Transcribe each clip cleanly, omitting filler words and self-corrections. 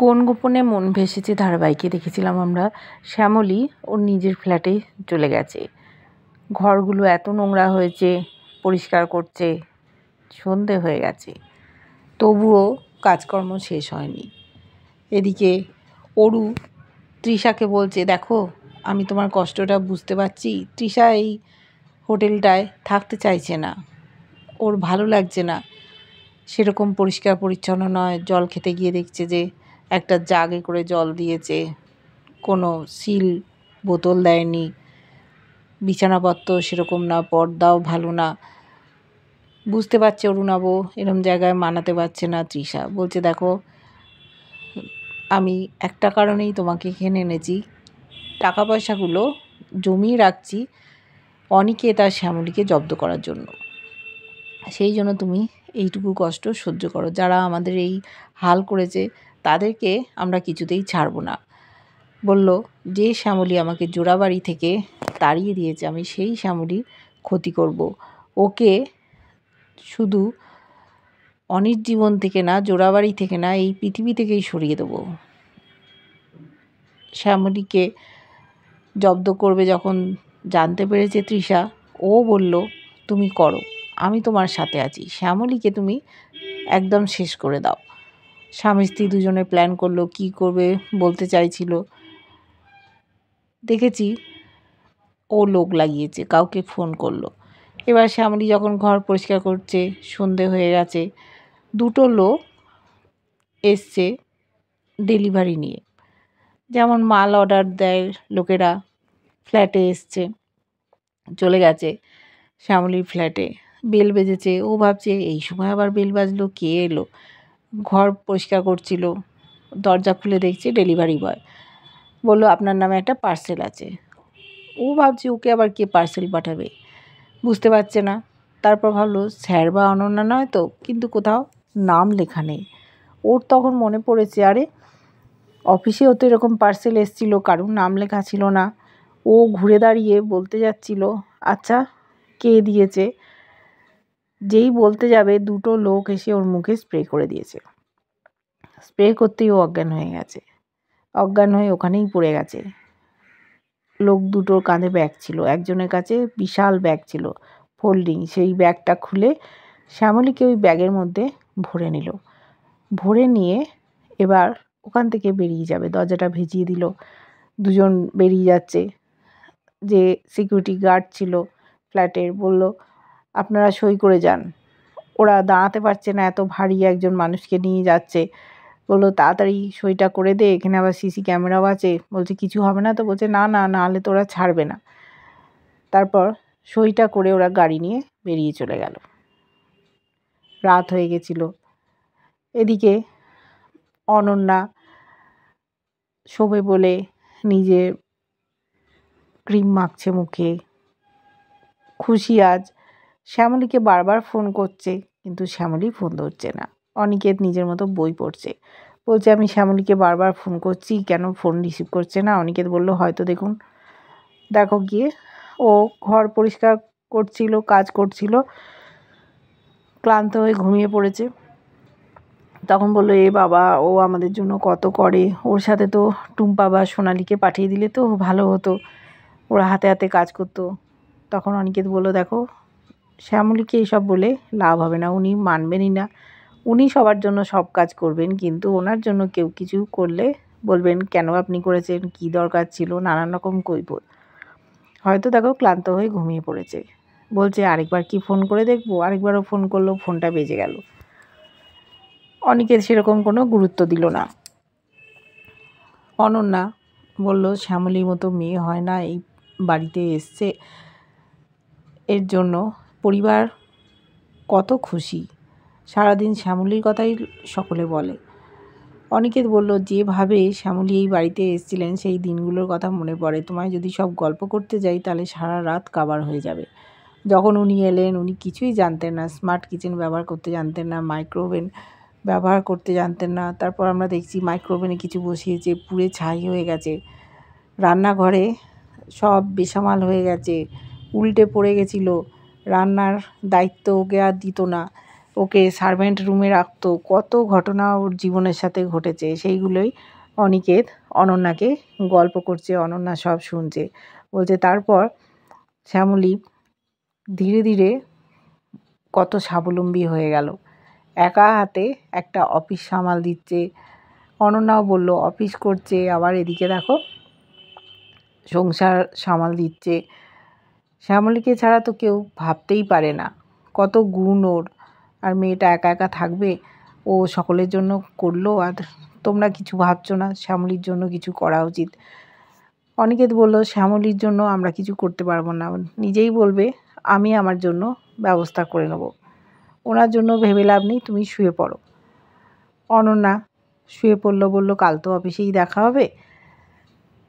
কোন গোপনে মন ভেসেছে ধারাবাহিকে দেখেছিলাম আমরা শ্যামলী ওর নিজের ফ্ল্যাটে চলে গেছে। ঘরগুলো এত নোংরা হয়েছে, পরিষ্কার করছে, সন্ধে হয়ে গেছে, তবুও কাজকর্ম শেষ হয়নি। এদিকে অরু তৃষাকে বলছে, দেখো আমি তোমার কষ্টটা বুঝতে পারছি। তৃষা এই হোটেলটায় থাকতে চাইছে না, ওর ভালো লাগছে না, সেরকম পরিষ্কার পরিচ্ছন্ন নয়। জল খেতে গিয়ে দেখছে যে একটা জাগে করে জল দিয়েছে, কোনো সিল বোতল দেয়নি, বিছানাপত্র সেরকম না, পর্দাও ভালো না। বুঝতে পারছে অরুণাবু এরম জায়গায় মানাতে পারছে না। তৃষা বলছে, দেখো আমি একটা কারণেই তোমাকে এখানে এনেছি, টাকা পয়সাগুলো জমিয়ে রাখছি অনিকেত আর শ্যামলীকে জব্দ করার জন্য। সেই জন্য তুমি এইটুকু কষ্ট সহ্য করো। যারা আমাদের এই হাল করেছে তাদেরকে আমরা কিছুতেই ছাড়ব না। বলল, যে শ্যামলী আমাকে জোড়াবাড়ি থেকে তাড়িয়ে দিয়েছে, আমি সেই শ্যামলীর ক্ষতি করব। ওকে শুধু অনির জীবন থেকে না, জোড়াবাড়ি থেকে না, এই পৃথিবী থেকেই সরিয়ে দেবো। শ্যামলীকে জব্দ করবে যখন জানতে পেরেছে তৃষা, ও বলল, তুমি করো, আমি তোমার সাথে আছি, শ্যামলীকে তুমি একদম শেষ করে দাও। স্বামী স্ত্রী দুজনে প্ল্যান করলো, কি করবে বলতে চাইছিল। দেখেছি ও লোক লাগিয়েছে, কাউকে ফোন করলো। এবার শ্যামলী যখন ঘর পরিষ্কার করছে, সন্ধে হয়ে গেছে, দুটো লোক এসছে ডেলিভারি নিয়ে। যেমন মাল অর্ডার দেয় লোকেরা, ফ্ল্যাটে এসছে, চলে গেছে শ্যামলীর ফ্ল্যাটে। বেল বেজেছে, ও ভাবছে এই সময় আবার বেল বাজলো, কে এলো। ঘর পরিষ্কার করছিল, দরজা খুলে দেখছে ডেলিভারি বয়। বললো, আপনার নামে একটা পার্সেল আছে। ও ভাবছে ওকে আবার কে পার্সেল পাঠাবে, বুঝতে পারছে না। তারপর ভাবলো স্যার বা অনন্যা নয় তো, কিন্তু কোথাও নাম লেখা নেই। ওর তখন মনে পড়েছে, আরে অফিসেও তো এরকম পার্সেল এসেছিলো, কারুর নাম লেখা ছিল না। ও ঘুরে দাঁড়িয়ে বলতে যাচ্ছিল, আচ্ছা কে দিয়েছে। যেই বলতে যাবে, দুটো লোক এসে ওর মুখে স্প্রে করে দিয়েছে। স্প্রে করতেই ও অজ্ঞান হয়ে গেছে, অজ্ঞান হয়ে ওখানেই পড়ে গেছে। লোক দুটোর কাঁধে ব্যাগ ছিল, একজনের কাছে বিশাল ব্যাগ ছিল ফোল্ডিং। সেই ব্যাগটা খুলে শ্যামলীকে ওই ব্যাগের মধ্যে ভরে নিল। ভরে নিয়ে এবার ওখান থেকে বেরিয়ে যাবে। দরজাটা ভেজিয়ে দিল, দুজন বেরিয়ে যাচ্ছে। যে সিকিউরিটি গার্ড ছিল ফ্ল্যাটের, বলল, আপনারা সই করে যান। ওরা দাঁড়াতে পারছে না, এত ভারী একজন মানুষকে নিয়ে যাচ্ছে। বললো, তাড়াতাড়ি সইটা করে দে, এখানে আবার সিসি ক্যামেরাও আছে। বলছে, কিছু হবে না তো? বলছে, না না, না হলে তো ওরা ছাড়বে না। তারপর সইটা করে ওরা গাড়ি নিয়ে বেরিয়ে চলে গেল। রাত হয়ে গেছিল। এদিকে অনন্যা শোবে বলে নিজে ক্রিম মাখছে মুখে, খুশি আজ। শ্যামলীকে বারবার ফোন করছে, কিন্তু শ্যামলী ফোন ধরছে না। অনিকেত নিজের মতো বই পড়ছে, বলছে, আমি শ্যামলীকে বারবার ফোন করছি, কেন ফোন রিসিভ করছে না? অনিকেত বলল, হয়তো দেখো গিয়ে। ও ঘর পরিষ্কার করছিল, কাজ করছিল, ক্লান্ত হয়ে ঘুমিয়ে পড়েছে। তখন বললো, এ বাবা, ও আমাদের জন্য কত করে, ওর সাথে তো টুম্পা বা সোনালীকে পাঠিয়ে দিলে তো ভালো হতো, ওরা হাতে হাতে কাজ করতো। তখন অনিকেত বলল, দেখো শ্যামলীকে এইসব বলে লাভ হবে না, উনি মানবেনই না। উনি সবার জন্য সব কাজ করবেন, কিন্তু ওনার জন্য কেউ কিছু করলে বলবেন, কেন আপনি করেছেন, কি দরকার ছিল, নানান রকম কৈফিয়ত। হয়তো দেখো ক্লান্ত হয়ে ঘুমিয়ে পড়েছে। বলছে, আরেকবার কি ফোন করে দেখবো? আরেকবারও ফোন করলো, ফোনটা বেজে গেল। অনিকেত সেরকম কোনো গুরুত্ব দিল না। অনন্যা বলল, শ্যামলীর মতো মেয়ে হয় না, এই বাড়িতে এসছে, এর জন্য পরিবার কত খুশি। সারাদিন শ্যামলীর কথাই সকলে বলে। অনিকেত বলল, যেভাবে শ্যামলী এই বাড়িতে এসেছিলেন সেই দিনগুলোর কথা মনে পড়ে। তোমায় যদি সব গল্প করতে যাই তাহলে সারা রাত কাবার হয়ে যাবে। যখন উনি এলেন, উনি কিছুই জানতেন না, স্মার্ট কিচেন ব্যবহার করতে জানতেন না, মাইক্রোওভেন ব্যবহার করতে জানতেন না। তারপর আমরা দেখছি মাইক্রোওভেনে কিছু বসিয়েছে, পুড়ে ছাই হয়ে গেছে। রান্নাঘরে সব বেসামাল হয়ে গেছে, উল্টে পড়ে গেছিলো। রান্নার দায়িত্ব ওকে আর দিত না। ওকে সার্ভেন্ট রুমে রাখতো, কত ঘটনা ওর জীবনের সাথে ঘটেছে সেইগুলোই অনিকেত অনন্যাকে গল্প করছে। অনন্যা সব শুনছে। বলছে তারপর শ্যামলী ধীরে ধীরে কত স্বাবলম্বী হয়ে গেল, একা হাতে একটা অফিস সামাল দিচ্ছে। অনন্যাও বলল অফিস করছে, আবার এদিকে দেখো সংসার সামাল দিচ্ছে। শ্যামলীকে ছাড়া তো কেউ ভাবতেই পারে না, কত গুণ ওর। আর মেয়েটা একা একা থাকবে, ও সকলের জন্য করলো, আর তোমরা কিছু ভাবছো না শ্যামলীর জন্য কিছু করা উচিত। অনিকেত বলল শ্যামলীর জন্য আমরা কিছু করতে পারবো না, নিজেই বলবে আমি আমার জন্য ব্যবস্থা করে নেব, ওনার জন্য ভেবে লাভ নেই, তুমি শুয়ে পড়ো। অনন্যা শুয়ে পড়লো, বলল কাল তো অফিসেই দেখা হবে।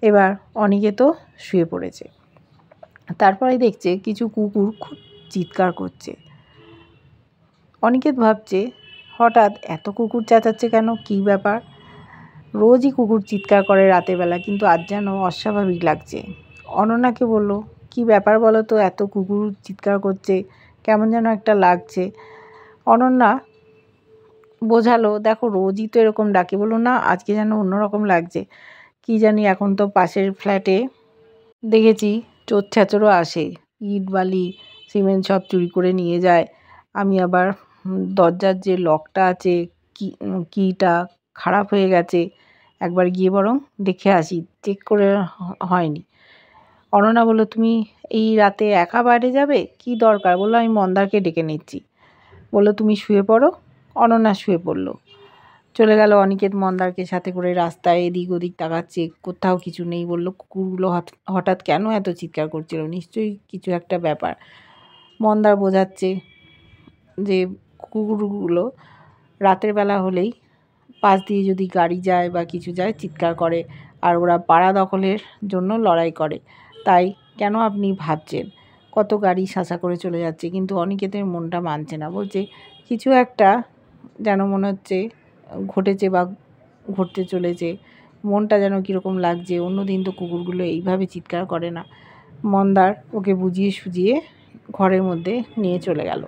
এবার অনিকেতও শুয়ে পড়েছে। তারপরে দেখছে কিছু কুকুর খুব চিৎকার করছে। অনিকেত ভাবছে হঠাৎ এত কুকুর চেঁচাচ্ছে কেন, কী ব্যাপার? রোজই কুকুর চিৎকার করে রাতের বেলা, কিন্তু আজ যেন অস্বাভাবিক লাগছে। অনন্যাকে বলল কী ব্যাপার বলো তো, এত কুকুর চিৎকার করছে, কেমন যেন একটা লাগছে। অনন্যা বোঝালো দেখো রোজই তো এরকম ডাকে। বললো না, আজকে যেন অন্যরকম লাগছে, কি জানি। এখন তো পাশের ফ্ল্যাটে দেখেছি চোর ছ্যাচরও আসে, ইট বালি সিমেন্ট সব চুরি করে নিয়ে যায়। আমি আবার দরজার যে লকটা আছে কিটা খারাপ হয়ে গেছে, একবার গিয়ে বরং দেখে আসি, চেক করে হয়নি। অনন্যা বললো তুমি এই রাতে একা বাইরে যাবে, কি দরকার? বললো আমি মন্দারকে ডেকে নিচ্ছি। বললো তুমি শুয়ে পড়ো। অনন্যা শুয়ে পড়লো। চলে গেল অনিকেত মন্দারকে সাথে করে। রাস্তায় এদিক ওদিক তাকাচ্ছে, কোথাও কিছু নেই। বলল কুকুরগুলো হঠাৎ কেন এত চিৎকার করছিল, নিশ্চয়ই কিছু একটা ব্যাপার। মন্দার বোঝাচ্ছে যে কুকুরগুলো রাতের বেলা হলেই পাশ দিয়ে যদি গাড়ি যায় বা কিছু যায় চিৎকার করে, আর ওরা পাড়া দখলের জন্য লড়াই করে। তাই কেন আপনি ভাবছেন, কত গাড়ি শাসা করে চলে যাচ্ছে, কিন্তু অনিকেতের মনটা মানছে না। বলছে কিছু একটা যেন মনে হচ্ছে ঘটেছে বা ঘটতে চলেছে, মনটা যেন কীরকম লাগছে। অন্যদিন তো কুকুরগুলো এইভাবে চিৎকার করে না। মন্দার ওকে বুঝিয়ে সুঝিয়ে ঘরের মধ্যে নিয়ে চলে গেল।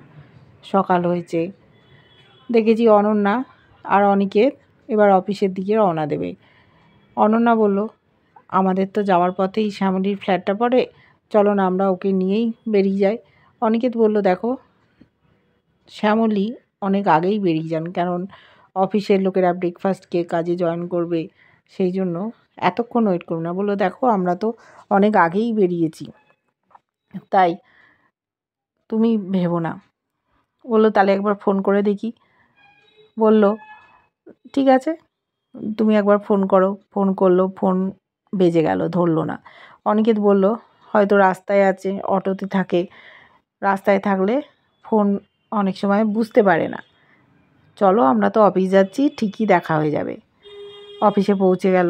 সকাল হয়েছে, দেখেছি অনন্যা আর অনিকেত এবার অফিসের দিকে রওনা দেবে। অনন্যা বলল আমাদের তো যাওয়ার পথেই শ্যামলীর ফ্ল্যাটটা পড়ে, চলো না আমরা ওকে নিয়েই বেরিয়ে যাই। অনিকেত বলল দেখো শ্যামলী অনেক আগেই বেরিয়ে যান, কারণ অফিসের লোকেরা ব্রেকফাস্ট খেয়ে কাজে জয়েন করবে, সেই জন্য এতক্ষণ ওয়েট করুন না। বললো দেখো আমরা তো অনেক আগেই বেরিয়েছি, তাই তুমি ভেবো না। বললো তাহলে একবার ফোন করে দেখি। বলল ঠিক আছে তুমি একবার ফোন করো। ফোন করলো, ফোন বেজে গেল, ধরলো না। অনিকেত বলল হয়তো রাস্তায় আছে, অটোতে থাকে, রাস্তায় থাকলে ফোন অনেক সময় বুঝতে পারে না, চলো আমরা তো অফিস যাচ্ছি, ঠিকই দেখা হয়ে যাবে। অফিসে পৌঁছে গেল,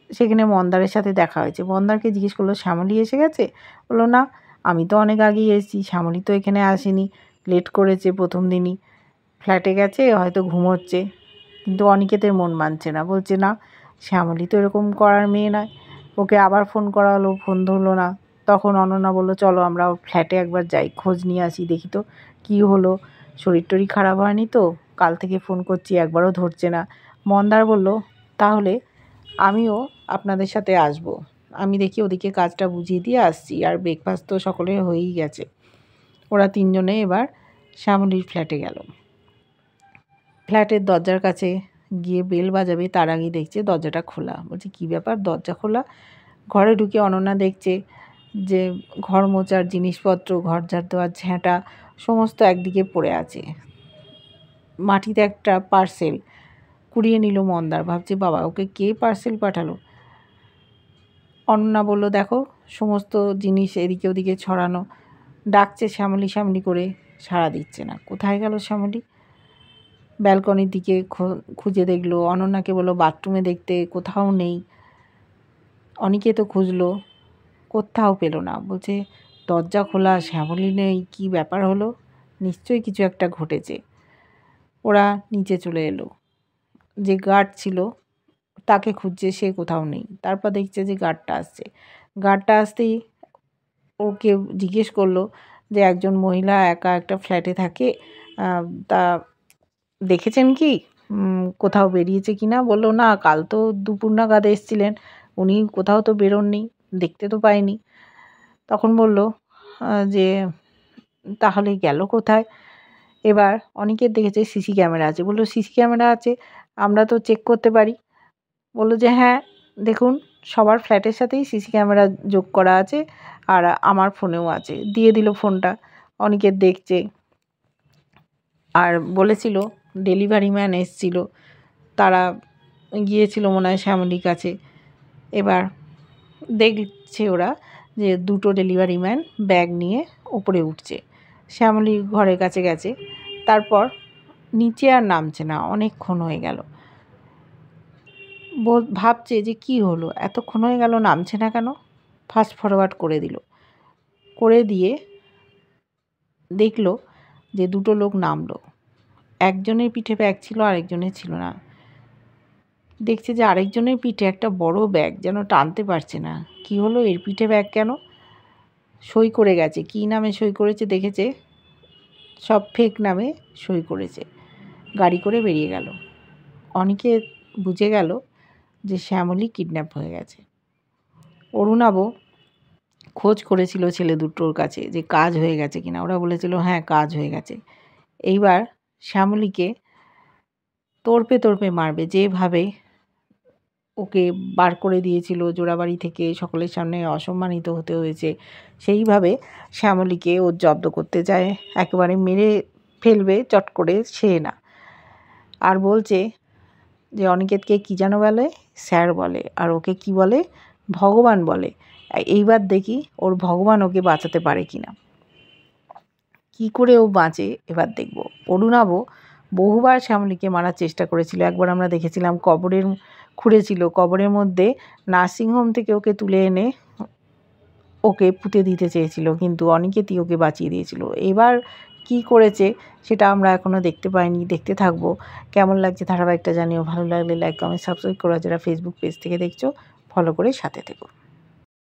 সেখানে মন্দারের সাথে দেখা হয়েছে। মন্দারকে জিজ্ঞেস করলো শ্যামলী এসে গেছে? বললো না, আমি তো অনেক আগেই এসেছি, শ্যামলী তো এখানে আসেনি, লেট করেছে, প্রথম দিনই ফ্ল্যাটে গেছে, হয়তো ঘুমোচ্ছে। কিন্তু অনিকেতের মন মানছে না, বলছে না শ্যামলী তো এরকম করার মেয়ে নয়। ওকে আবার ফোন করা হলো, ফোন ধরলো না। তখন অনন্যা বললো চলো আমরা ওর ফ্ল্যাটে একবার যাই, খোঁজ নিয়ে আসি, দেখি তো কী হলো, শরীর টরীর খারাপ হয়নি তো? কাল থেকে ফোন করছি একবারও ধরছে না। মন্দার বলল তাহলে আমিও আপনাদের সাথে আসব, আমি দেখি ওদিকে কাজটা বুঝিয়ে দিয়ে আসছি, আর ব্রেকফাস্ট তো সকলের হয়েই গেছে। ওরা তিনজনে এবার শ্যামলীর ফ্ল্যাটে গেল। ফ্ল্যাটের দরজার কাছে গিয়ে বেল বাজাবে, তার আগেই দেখছে দরজাটা খোলা। বলছে কী ব্যাপার, দরজা খোলা? ঘরে ঢুকে অনন্যা দেখছে যে ঘর মোচার জিনিসপত্র, ঘর ঝাড় দেওয়ার ঝ্যাঁটা সমস্ত একদিকে পড়ে আছে। মাটিতে একটা পার্সেল কুড়িয়ে নিল মন্দার, ভাবছে বাবা ওকে কে পার্সেল পাঠালো। অনন্যা বলল দেখো সমস্ত জিনিস এদিকে ওদিকে ছড়ানো, ডাকছে শ্যামলী শ্যামলী করে, সাড়া দিচ্ছে না। কোথায় গেল শ্যামলী? ব্যালকনির দিকে খুঁজে দেখলো। অনন্যাকে বললো বাথরুমে দেখতে, কোথাও নেই। অনিকেতও খুঁজলো, কোথাও পেল না। বলছে দরজা খোলা, শ্যামলী নেই, কী ব্যাপার হলো, নিশ্চয়ই কিছু একটা ঘটেছে। ওরা নিচে চলে এলো, যে গার্ড ছিল তাকে খুঁজছে, সে কোথাও নেই। তারপর দেখছে যে গার্ডটা আসছে, গার্ডটা আসতেই ওকে জিজ্ঞেস করলো যে একজন মহিলা একা একটা ফ্ল্যাটে থাকে, তা দেখেছেন কি কোথাও বেরিয়েছে কি না? বলল, না কাল তো দুপুর নাগাদ এসছিলেন, উনি কোথাও তো বেরোননি, দেখতে তো পাইনি। তখন বলল যে তাহলে গেল কোথায়? এবার অনিকেত দেখেছে সিসি ক্যামেরা আছে। বলল, সিসি ক্যামেরা আছে, আমরা তো চেক করতে পারি। বলল যে হ্যাঁ, দেখুন সবার ফ্ল্যাটের সাথেই সিসি ক্যামেরা যোগ করা আছে, আর আমার ফোনেও আছে। দিয়ে দিল ফোনটা। অনিকেত দেখছে, আর বলেছিল ডেলিভারি ম্যান এসছিল, তারা গিয়েছিল মনে হয় শ্যামলীর কাছে। এবার দেখছে ওরা যে দুটো ডেলিভারি ম্যান ব্যাগ নিয়ে ওপরে উঠছে, শ্যামলী ঘরের কাছে গেছে, তারপর নিচে আর নামছে না, অনেকক্ষণ হয়ে গেল। ভাবছে যে কি হলো, এতক্ষণ হয়ে গেল নামছে না কেন? ফাস্ট ফরওয়ার্ড করে দিল, করে দিয়ে দেখলো যে দুটো লোক নামলো, একজনের পিঠে ব্যাগ ছিল, আরেকজনের ছিল না। দেখছে যে আরেকজনের পিঠে একটা বড় ব্যাগ, যেন টানতে পারছে না। কি হলো, এর পিঠে ব্যাগ কেন? সই করে গেছে, কি নামে সই করেছে দেখেছে, সব ফেক নামে সই করেছে। গাড়ি করে বেরিয়ে গেল। অনেকে বুঝে গেল যে শ্যামলী কিডন্যাপ হয়ে গেছে। অরুণাব খোঁজ করেছিল ছেলে দুটোর কাছে যে কাজ হয়ে গেছে কিনা। ওরা বলেছিল হ্যাঁ কাজ হয়ে গেছে। এইবার শ্যামলীকে তড়পে তড়পে মারবে, যেভাবে ওকে বার করে দিয়েছিল জোড়াবাড়ি থেকে, সকলের সামনে অসম্মানিত হতে হয়েছে, সেইভাবে শ্যামলীকে ও জব্দ করতে যায়, একেবারে মেরে ফেলবে চট করে, সে না। আর বলছে যে অনিকেতকে কী যেন বলে, স্যার বলে, আর ওকে কি বলে, ভগবান বলে। এইবার দেখি ওর ভগবান ওকে বাঁচাতে পারে কিনা, কি করে ও বাঁচে এবার দেখব। অরুণাব বহুবার শ্যামলীকে মারার চেষ্টা করেছিল। একবার আমরা দেখেছিলাম কবরের খুঁড়েছিল, কবরের মধ্যে নার্সিংহোম থেকে ওকে তুলে এনে ওকে পুঁতে দিতে চেয়েছিল, কিন্তু অনিকেতই ওকে বাঁচিয়ে দিয়েছিল। এবার কি করেছে সেটা আমরা এখনও দেখতে পাইনি, দেখতে থাকবো। কেমন লাগছে ধারাবাহিকটা জানিও, ভালো লাগলে লাইক কমেন্ট সাবস্ক্রাইব করো, যারা ফেসবুক পেজ থেকে দেখছো ফলো করে সাথে থেকো।